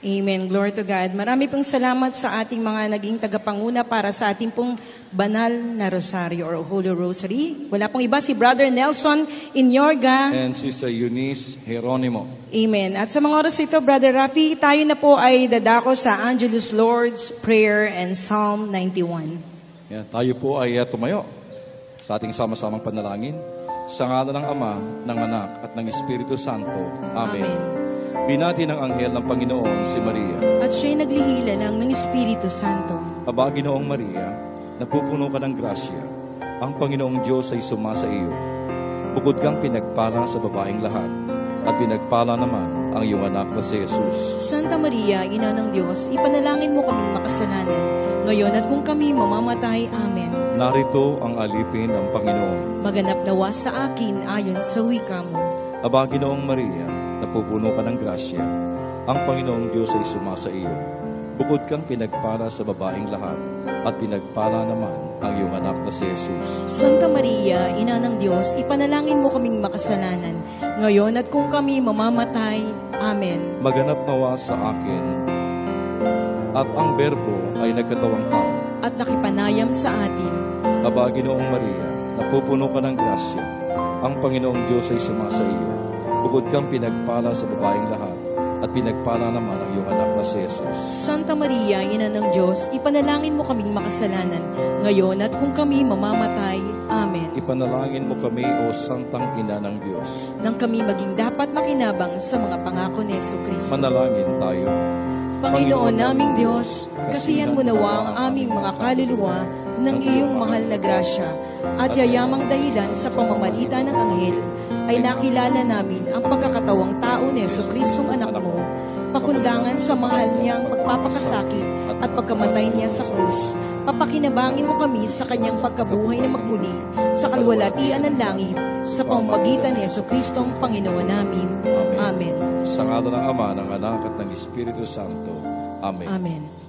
Amen. Glory to God. Marami pong salamat sa ating mga naging tagapanguna para sa ating pong banal na rosaryo or Holy Rosary. Wala pong iba, si Brother Nelson Inyorga and Sister Eunice Geronimo. Amen. At sa mga oras ito, Brother Rafi, tayo na po ay dadako sa Angelus Lord's Prayer and Psalm 91. Yan, tayo po ay tumayo sa ating sama-samang panalangin sa ngalan ng Ama, ng Anak at ng Espiritu Santo. Amen. Binati ng anghel ng Panginoon si Maria. At siya'y naglihilalang ng Espiritu Santo. Aba, Ginoong Maria, napupuno ka ng grasya. Ang Panginoong Diyos ay sumasa iyo. Bukod kang pinagpala sa babaeng lahat, at pinagpala naman ang iyong anak na si Jesus. Santa Maria, Ina ng Diyos, ipanalangin mo kaming makasalanan, ngayon at kung kami mamamatay. Amen. Narito ang alipin ng Panginoon. Maganap nawa sa akin ayon sa wika mo. Aba, Ginoong Maria, napupuno ka ng grasya. Ang Panginoong Diyos ay sumasa iyo. Bukod kang pinagpala sa babaeng lahat, at pinagpala naman ang iyong anak na si Jesus. Santa Maria, Ina ng Diyos, ipanalangin mo kaming makasalanan, ngayon at kung kami mamamatay. Amen. Maganap nawa sa akin, at ang Berbo ay nagkatawang tao. At nakipanayam sa atin. Aba, Ginoong Maria, napupuno ka ng grasya. Ang Panginoong Diyos ay sumasa iyo. Bukod kang pinagpala sa babaeng lahat, at pinagpala naman ang iyong anak na si Jesus. Santa Maria, Ina ng Diyos, ipanalangin mo kaming makasalanan, ngayon at kung kami mamamatay. Amen. Ipanalangin mo kami, O Santang Ina ng Diyos, nang kami maging dapat makinabang sa mga pangako ni Jesucristo. manalangin tayo. Panginoon naming Diyos, kasiyan mo nawa ang aming mga kaluluwa ng iyong mahal na grasya, at yayamang dahilan sa pamamagitan ng anghel, ay nakilala namin ang pagkakatawang tao ni Jesucristong anak mo, pakundangan sa mahal niyang pagpapakasakit at pagkamatay niya sa krus. Papakinabangin mo kami sa kanyang pagkabuhay na magmuli sa kalwalatian ng langit, sa pamamagitan ni Jesucristong Panginoon namin. Amen. Sa ngalan ng Ama, ng Anak at ng Espiritu Santo. Amen. Amen.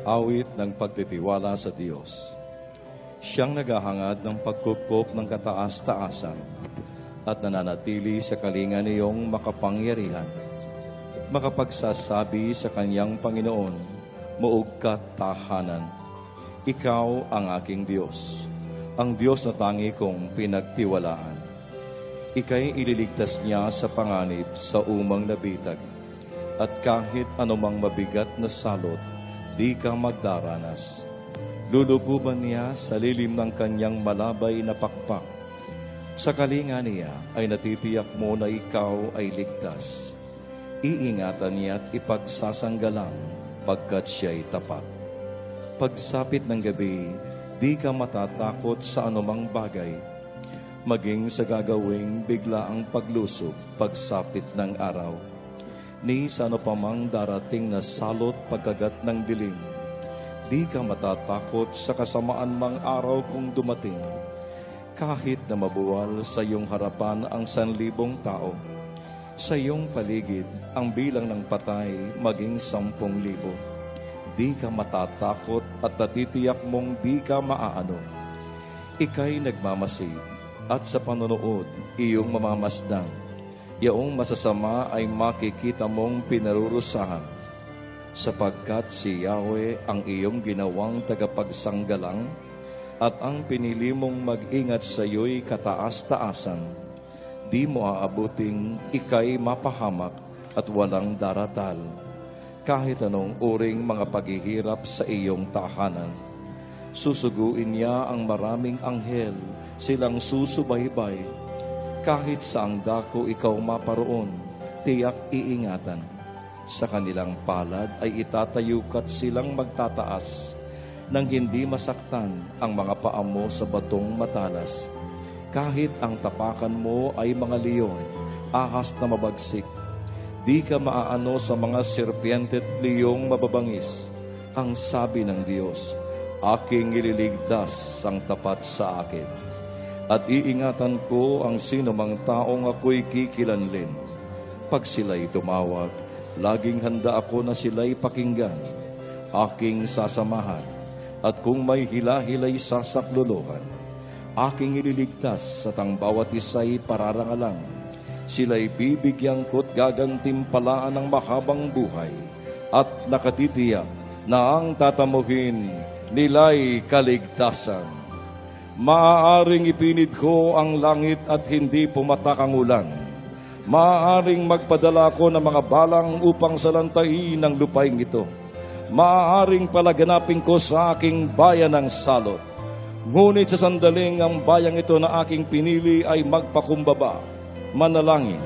Awit ng pagtitiwala sa Diyos. Siyang naghahangad ng pagkupkop ng kataas-taasan at nananatili sa kalinga niyong makapangyarihan. Makapagsasabi sa kanyang Panginoon, muog ka't tahanan. Ikaw ang aking Diyos, ang Diyos na tangi kong pinagtiwalaan. Ika'y ililigtas niya sa panganib sa umang nabitag, at kahit anumang mabigat na salot, di ka magdaranas. Lulububan niya sa lilim ng kanyang malabay na pakpak. Sa kalinga niya ay natitiyak mo na ikaw ay ligtas. Iingatan niya at ipagsasanggalang pagkat siya'y tapat. Pagsapit ng gabi, di ka matatakot sa anumang bagay. Maging sa gagawing bigla ang paglusog pagsapit ng araw. Ni sa ano pa mang darating na salot pagkagat ng dilim. Di ka matatakot sa kasamaan mang araw kung dumating. Kahit na mabuwal sa iyong harapan ang 1,000 tao, sa iyong paligid ang bilang ng patay maging 10,000. Di ka matatakot at natitiyak mong di ka maaano. Ika'y nagmamasid at sa panonood iyong mamamasdan. Yaong masasama ay makikita mong pinarurusahan, sapagkat si Yahweh ang iyong ginawang tagapagsanggalang at ang pinili mong mag-ingat sa iyo'y kataas-taasan. Di mo aabuting ika'y mapahamak at walang daratal, kahit anong uring mga paghihirap sa iyong tahanan. Susuguin niya ang maraming anghel, silang susubaybay. Kahit saang dako ikaw maparoon, tiyak iingatan. Sa kanilang palad ay itatayukat silang magtataas, nang hindi masaktan ang mga paa mo sa batong matalas. Kahit ang tapakan mo ay mga leon, ahas na mabagsik, di ka maaano sa mga serpiente at leyong mababangis. Ang sabi ng Diyos, aking ililigtas ang tapat sa akin. At iingatan ko ang sino mang taong ako'y kikilanlin. Pag sila'y tumawag, laging handa ako na sila'y pakinggan. Aking sasamahan, at kung may hila-hila'y sasakluluhan, aking ililigtas at ang bawat isa'y pararangalan. Sila'y bibigyan ko't gagantimpalaan ng mahabang buhay, at nakatitiyak na ang tatamuhin nila'y kaligtasan. Maaaring ipinid ko ang langit at hindi pumatak ang ulan. Maaaring magpadala ko ng mga balang upang salantain ang lupaing ito. Maaaring palaganapin ko sa aking bayan ng salot. Ngunit sa sandaling ang bayang ito na aking pinili ay magpakumbaba, manalangin.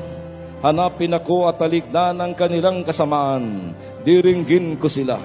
Hanapin ako at talikdan ang kanilang kasamaan. Diringgin ko sila,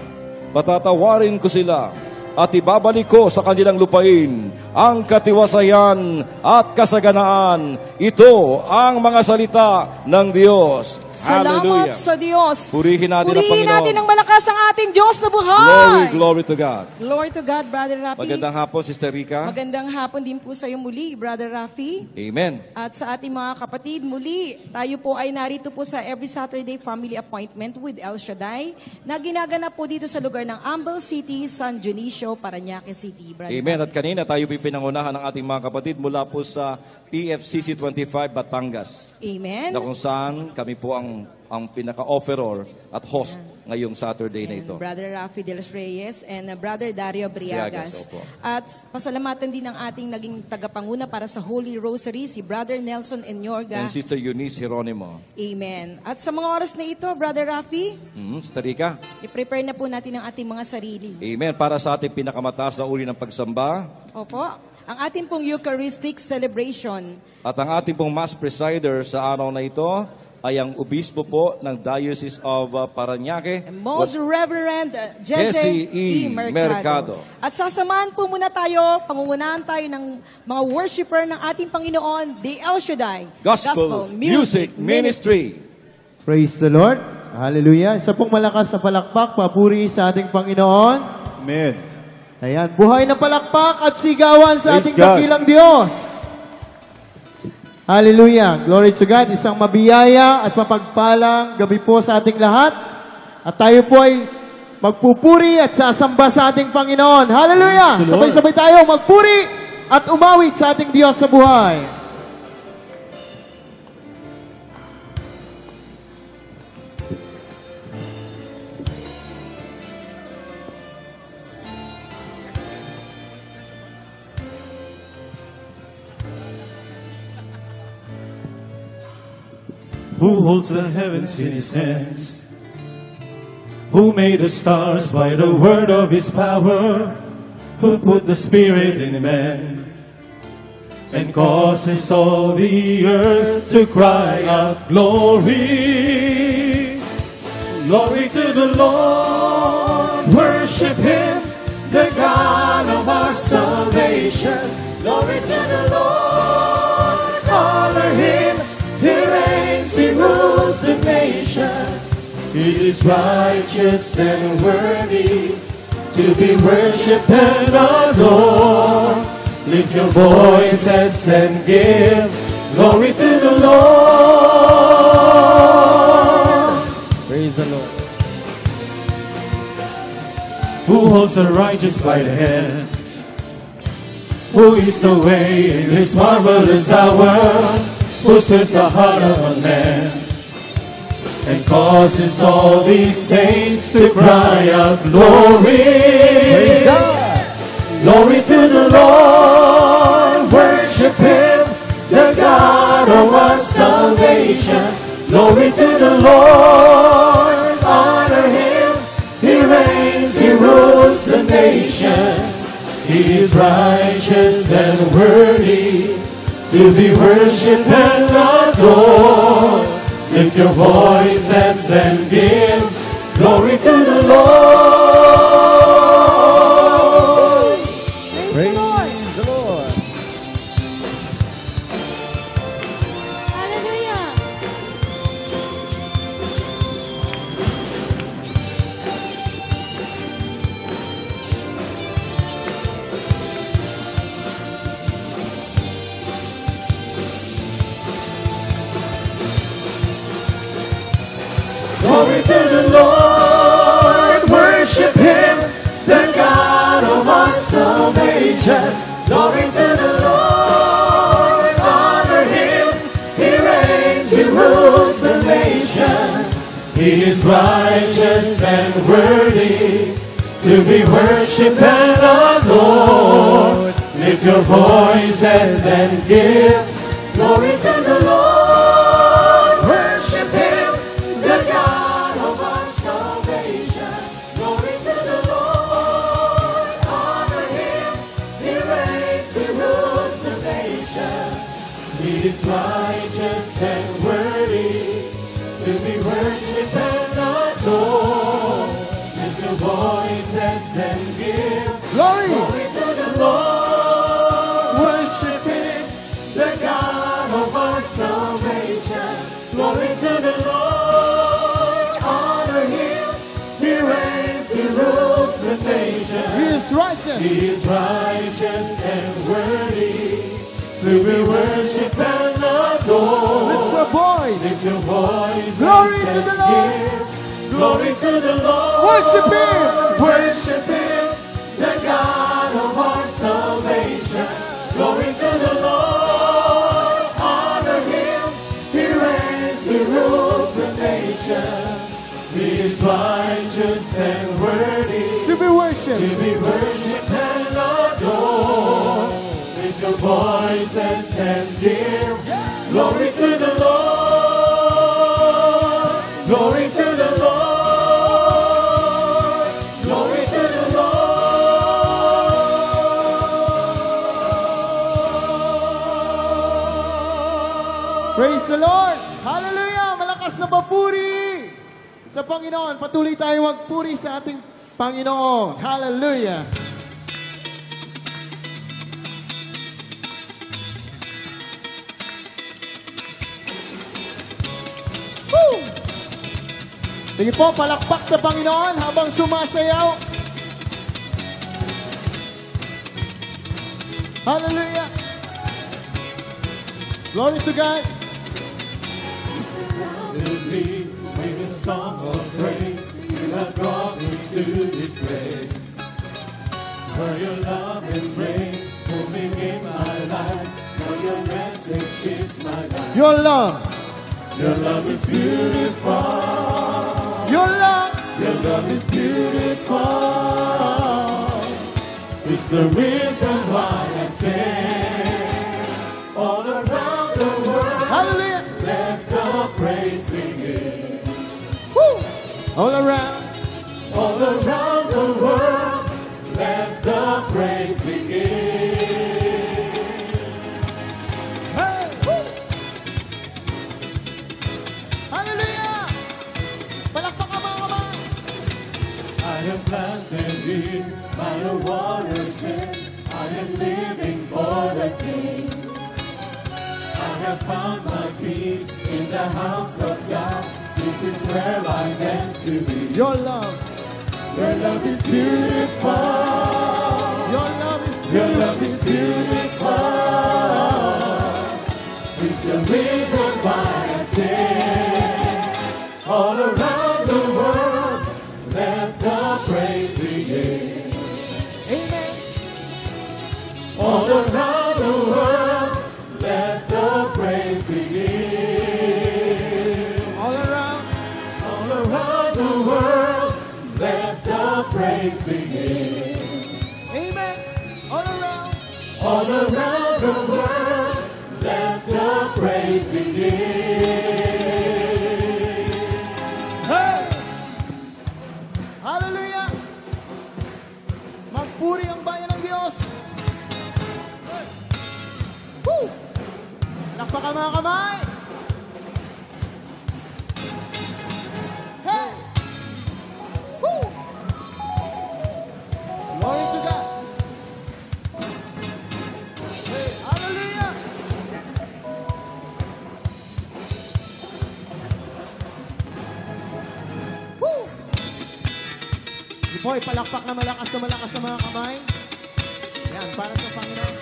patatawarin ko sila, at ibabalik ko sa kanilang lupain ang katiwasayan at kasaganaan. Ito ang mga salita ng Diyos. Salamat Hallelujah. sa Diyos. Purihin natin ang Purihin Panginoon. natin ng malakas ang ating Diyos na buhay. Glory, glory to God. Glory to God, Brother Rafi. Magandang hapon, Sister Rica. Magandang hapon din po sa iyo muli, Brother Rafi. Amen. At sa ating mga kapatid, muli, tayo po ay narito po sa every Saturday family appointment with El Shaddai na ginaganap po dito sa lugar ng Ambel City, San Dionisio, Parañaque City. Brother Amen. Rafi. At kanina tayo pinangunahan ng ating mga kapatid mula po sa PFCC 25 Batangas, Amen. na kung saan kami po ang pinaka-offeror at host ngayong Saturday na ito. Brother Rafi de los Reyes and Brother Dario Briagas. Opo. At pasalamatan din ang ating naging tagapanguna para sa Holy Rosary, si Brother Nelson Enyorga. And Sister Eunice Geronimo. Amen. At sa mga oras na ito, Brother Rafi, Sister Rica. i-prepare na po natin ang ating mga sarili. Amen. Para sa ating pinakamataas na uri ng pagsamba. Opo. Ang ating pong Eucharistic celebration. At ang ating pong Mass Presider sa araw na ito ay ang Obispo po ng Diocese of Parañaque, Most Reverend Jesse E. Mercado. At sasamahan po muna tayo, pangungunahan tayo ng mga worshiper ng ating Panginoon, the El Shaddai Gospel Music Ministry. Praise the Lord. Hallelujah. Isa pong malakas na palakpak, papuri sa ating Panginoon. Amen. Ayan, buhay na palakpak at sigawan sa Praise ating God. dakilang Diyos. Hallelujah. Glory to God. Isang mabiyaya at mapagpalang gabi po sa ating lahat. At tayo po ay magpupuri at sasamba sa ating Panginoon. Hallelujah! Sabay-sabay tayo magpuri at umawit sa ating Diyos sa buhay. Who holds the heavens in his hands? Who made the stars by the word of his power? Who put the spirit in man and causes all the earth to cry out glory? Glory to the Lord, worship him, the God of our salvation. Glory to the Lord, honor him. He reigns, he rules the nations. He is righteous and worthy to be worshipped and adored. Lift your voices and give glory to the Lord. Praise the Lord. Who holds the righteous by the hand? Who is the way in this marvelous hour? Who stirs the heart of a man and causes all these saints to cry out glory. Praise God. Glory to the Lord, worship him, the God of our salvation. Glory to the Lord, honor him. He reigns, he rules the nations. He is righteous and worthy to be worshipped and adored. Lift your voices and give glory to the Lord. Praise the Lord. Hallelujah! Glory to the Lord, worship him, the God of our salvation. Glory to the Lord, honor him. He reigns, he rules the nations. He is righteous and worthy to be worshipped and adored. Lift your voices and give glory to the Lord. Worship him, the God of our salvation. Glory to the Lord, honor him. He reigns, he rules the nations. He is righteous and worthy to be worshipped and adored. Lift your voices and give Glory. glory to the Lord. Worship him, the God of our salvation. Glory to the Lord, honor him. He reigns, he rules the He nation. is righteous. He is righteous and worthy to be worshipped and adored. Lift your voice. Lift your voice. Glory to the Lord. Glory to the Lord. Worship him. Worship him, the God of our salvation. Glory to the Lord. Honor him. He reigns, he rules the nations. He is righteous and worthy To be worshipped. to be worshipped and adored. Lift your voices and give glory to the Lord. Glory to the Lord. Glory to the Lord. Praise the Lord. Hallelujah. Malakas na papuri sa Panginoon. Patuloy tayo magpuri sa ating Panginoon. Hallelujah. Woo! Sige po, palakpak sa Panginoon habang sumasayaw. Hallelujah. Glory to God. Surrounded me with songs of praise. You have brought me to this place where your love embrace is moving in my life. Where your message is my life. Your love. Your love is beautiful. Your love. Your love is beautiful. It's the reason why I say all around the world. Hallelujah. Let the praise begin. Woo. All around. All around the world, let the praise begin. Hey. Woo. Hallelujah. Palakpakan mga kamay. I am planted here by the water's edge. I am living for the King. I have found my peace in the house of God. This is where I'm meant to be. Your love. Your love is beautiful. Your love is Your beautiful. love is beautiful. It's the reason why I say all around the world, let the praise begin. Amen. All around the world, let the praise begin. All around. All around the world, let the praise begin. Amen. All around. All around the world, let the praise begin. Hey! Hallelujah! Magpuri ang bayan ng Diyos. Woo! Lakpakan mga kamay. Hey! Woo! Glory to God. Hey, hallelujah! Woo! Ipoy, palakpak na malakas sa mga kamay. Yan, para sa Panginoon.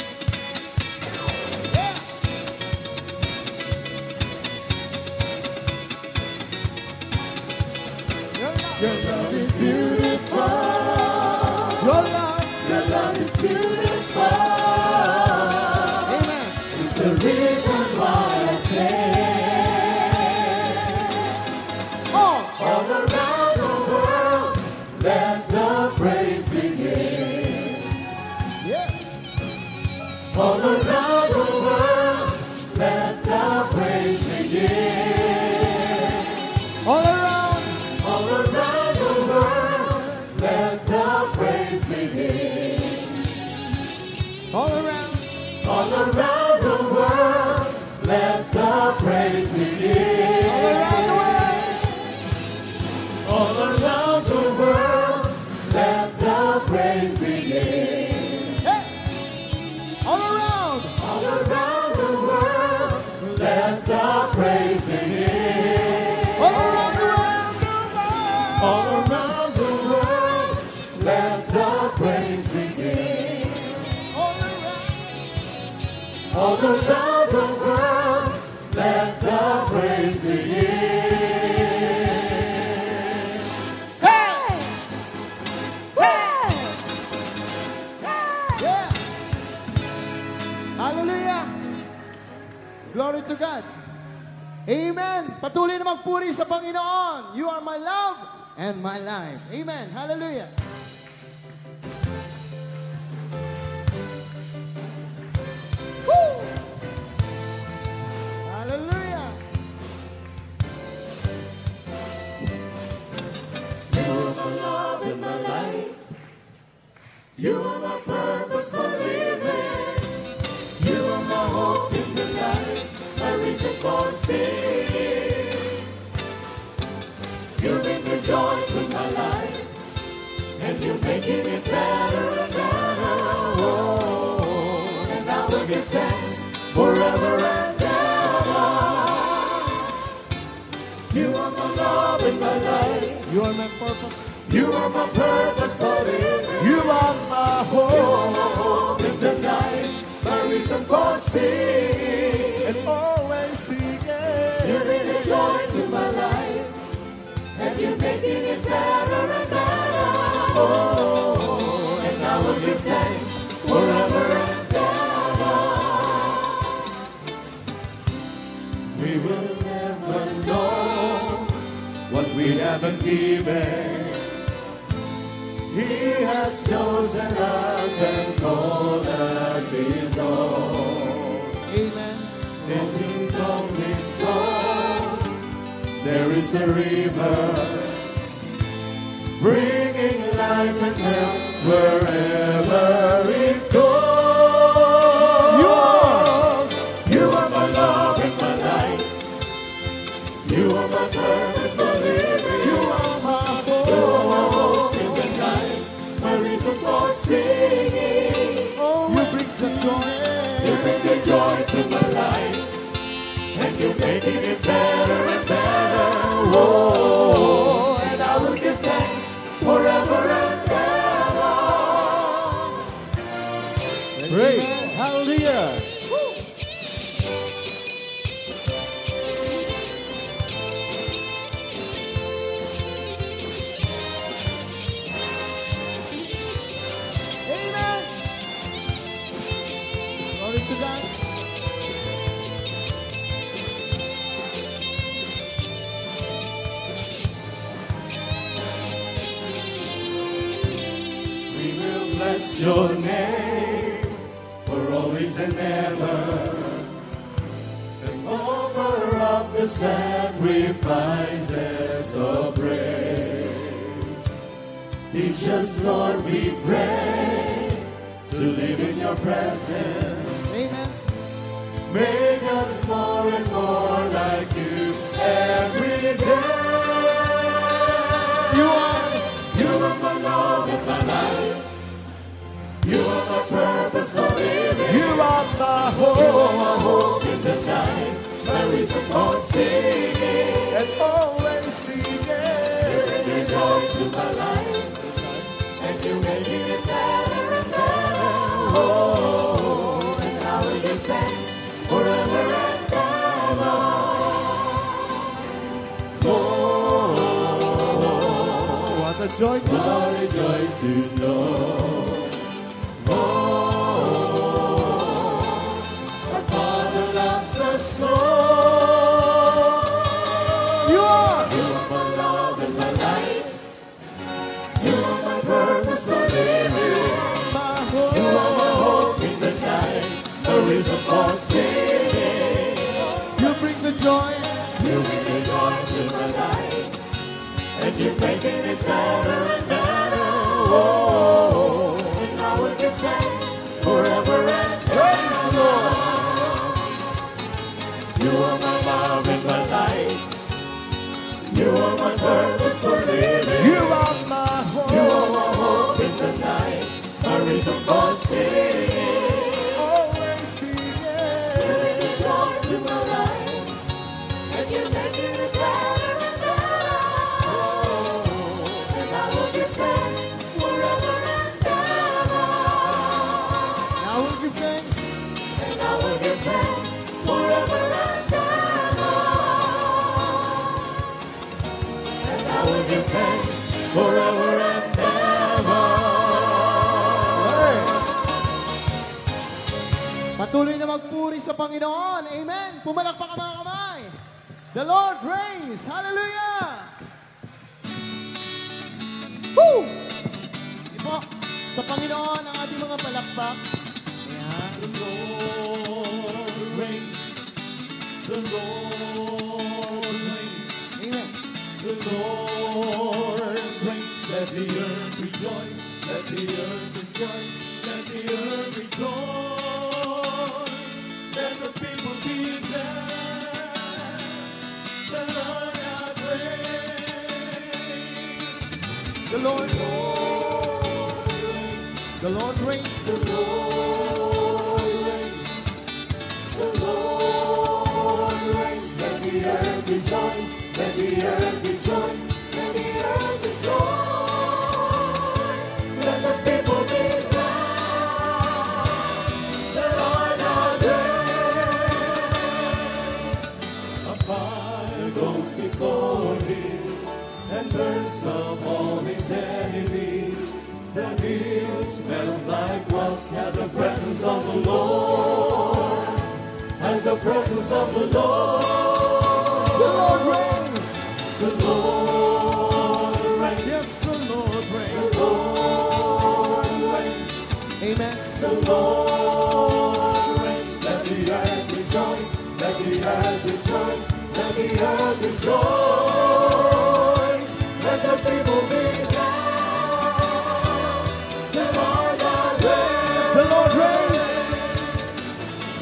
Yeah! Your love is beautiful. Your love. Your love is beautiful. Amen. It's the reason why I say Oh! all around the world, let the praise begin. Yes. All around the world, let the praise begin. All around. All around the world, let the praise begin. All around. All around the world, let the praise begin. All around the world, let the praise begin. Hey! All around. All around the world, let the praise begin. All around the world. All around the world, let the praise begin. All around. All around the world, let the praise begin. Hey! Hey! Yeah! Hallelujah! Glory to God. Amen. Patuloy na magpuri sa Panginoon. You are my love and my life. Amen. Hallelujah. Woo! Hallelujah. You are my love and my light. You are my purpose for living. You are my hope in the night. My reason for singing. You bring the joy to my life, and you're making it better and better. Oh, and I will give thanks forever and ever. You are my love and my light. You are my purpose. You are my purpose for living. You are my You are hope. my hope in the night. My reason for singing. And always singing. You bring the joy to my life, and you're making it better and better. Oh, and I will give thanks forever and ever. We will never know what we haven't given. He has chosen us and called us His own. Amen. Emptying from His throne, there is a river, bringing life and health wherever it goes. You are my love and my life. You are my purpose for living. You are my hope in the night, my reason for singing. Oh, you bring the joy. You bring the joy to my life, and you're making it better and better. Oh, and I will give thanks forever and ever. Praise, hallelujah. Amen. Glory to God. We will bless your name for always and ever, and offer up the sacrifices of praise. Teach us, Lord, we pray, to live in your presence. Amen. Make us more and more like you every day. You are my love and my life. You are my purpose for living. You are my hope in the night, my reason for singing and always singing. You bring the joy to my life, and you're making it better and better. Oh, and I will give thanks forever and ever. Oh, What a joy to know. what a joy to know. Oh, our Father loves us so. You are. You are my love and my life. You are my purpose for living. My You hope. are my hope in the night, the reason for singing. You bring the joy. You bring the joy to my life, and you're making it better and better. Oh, and I will give thanks forever and praise the Lord. You are my love and my light. You are my purpose for living. You are my hope. You are my hope in the night, my reason for singing. Always singing. You bring the joy to my life, and you're making it better and better. Oh, and I will give thanks forever and ever. Now we'll give thanks. And I will give thanks forever and ever. And I will give thanks forever and ever. Patuloy na magpuri sa Panginoon. Amen. Pumalakpak ang mga kamay. The Lord reigns. Hallelujah. Woo! Ipo, sa Panginoon ang ating mga palakpak. Ayan. The Lord reigns. The Lord reigns. Amen. The Lord reigns. Let the earth rejoice. Let the earth rejoice. Let the earth rejoice. Let the people be glad. The Lord hath reigned. The Lord. The Lord reigns. The Lord reigns. The Lord reigns. Let the earth rejoice. Let the earth rejoice. Let the earth rejoice. Let the people be glad. The Lord hath reigned. A fire goes before him, and Lord, and the presence of the Lord. The Lord reigns. The Lord reigns. Yes, the Lord reigns. The Lord reigns. Amen. The Lord reigns. Let the earth rejoice. Let the earth rejoice. Let the earth rejoice. Let the people be glad. The Lord reigns. The Lord reigns.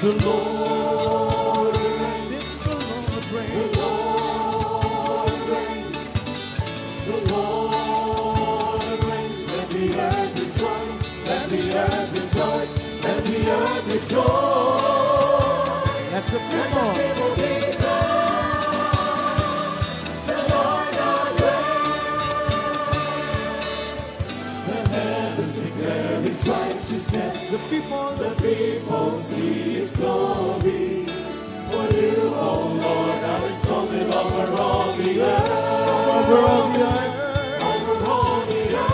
The Lord reigns. Yes, the Lord reigns. The Lord reigns. The Lord reigns. Let the earth rejoice. Let the earth rejoice. Let the earth rejoice. Let the people. People be glad. The Lord reigns. The heavens declare His righteousness. The people. The people see His glory. For you, O Lord, are exalted over all the earth. Over all the earth. Over all the earth.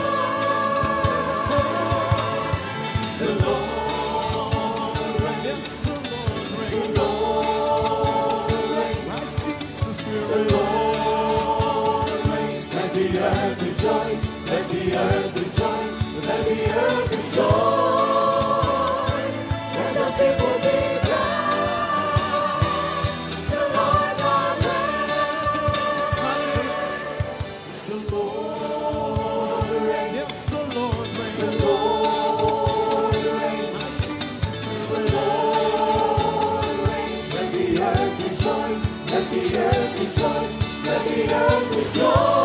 The Lord reigns. Yes, the Lord reigns. The Lord reigns. My Jesus will The reign. Lord reigns. Let the earth rejoice. Let the earth rejoice. Let the earth rejoice. Let the people be glad. The Lord reigns. The Lord reigns. Yes, the Lord The reigns. Lord reigns. My Jesus will The Lord reigns. Let the earth rejoice. Let the earth rejoice. Let the earth rejoice.